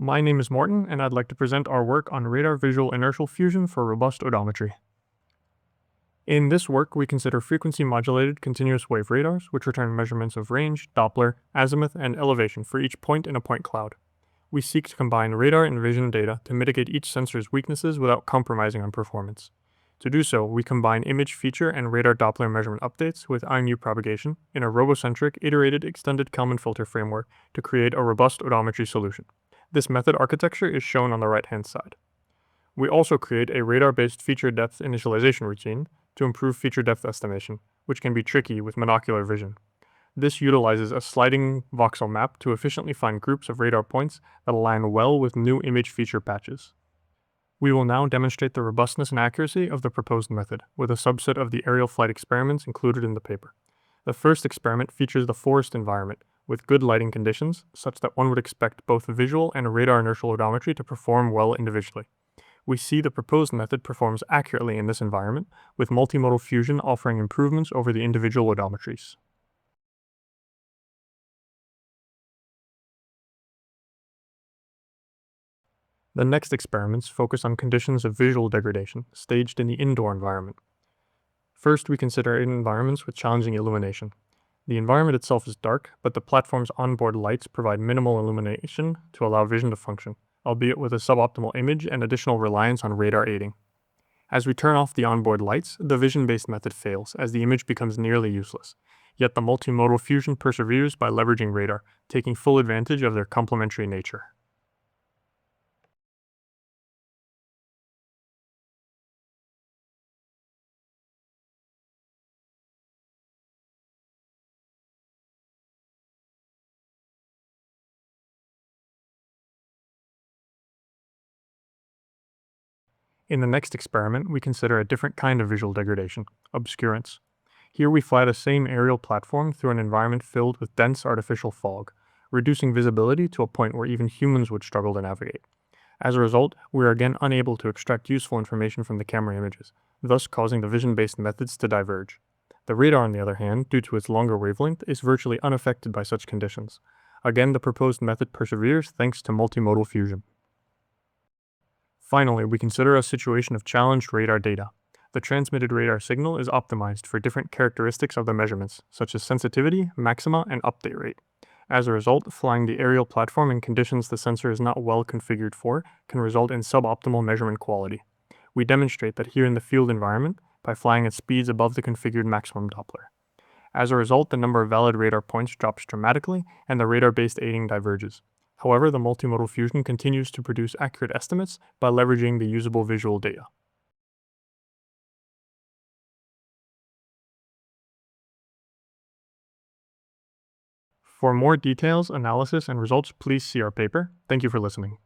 My name is Morton, and I'd like to present our work on radar-visual-inertial fusion for robust odometry. In this work, we consider frequency-modulated continuous wave radars, which return measurements of range, Doppler, azimuth, and elevation for each point in a point cloud. We seek to combine radar and vision data to mitigate each sensor's weaknesses without compromising on performance. To do so, we combine image feature and radar Doppler measurement updates with IMU propagation in a robocentric, iterated, extended Kalman filter framework to create a robust odometry solution. This method architecture is shown on the right-hand side. We also create a radar-based feature depth initialization routine to improve feature depth estimation, which can be tricky with monocular vision. This utilizes a sliding voxel map to efficiently find groups of radar points that align well with new image feature patches. We will now demonstrate the robustness and accuracy of the proposed method, with a subset of the aerial flight experiments included in the paper. The first experiment features the forest environment, with good lighting conditions, such that one would expect both visual and radar inertial odometry to perform well individually. We see the proposed method performs accurately in this environment, with multimodal fusion offering improvements over the individual odometries. The next experiments focus on conditions of visual degradation, staged in the indoor environment. First, we consider environments with challenging illumination. The environment itself is dark, but the platform's onboard lights provide minimal illumination to allow vision to function, albeit with a suboptimal image and additional reliance on radar aiding. As we turn off the onboard lights, the vision-based method fails, as the image becomes nearly useless. Yet the multimodal fusion perseveres by leveraging radar, taking full advantage of their complementary nature. In the next experiment, we consider a different kind of visual degradation, obscurance. Here we fly the same aerial platform through an environment filled with dense artificial fog, reducing visibility to a point where even humans would struggle to navigate. As a result, we are again unable to extract useful information from the camera images, thus causing the vision-based methods to diverge. The radar, on the other hand, due to its longer wavelength, is virtually unaffected by such conditions. Again, the proposed method perseveres thanks to multimodal fusion. Finally, we consider a situation of challenged radar data. The transmitted radar signal is optimized for different characteristics of the measurements, such as sensitivity, maxima, and update rate. As a result, flying the aerial platform in conditions the sensor is not well configured for can result in suboptimal measurement quality. We demonstrate that here in the field environment by flying at speeds above the configured maximum Doppler. As a result, the number of valid radar points drops dramatically, and the radar-based aiding diverges. However, the multimodal fusion continues to produce accurate estimates by leveraging the usable visual data. For more details, analysis, and results, please see our paper. Thank you for listening.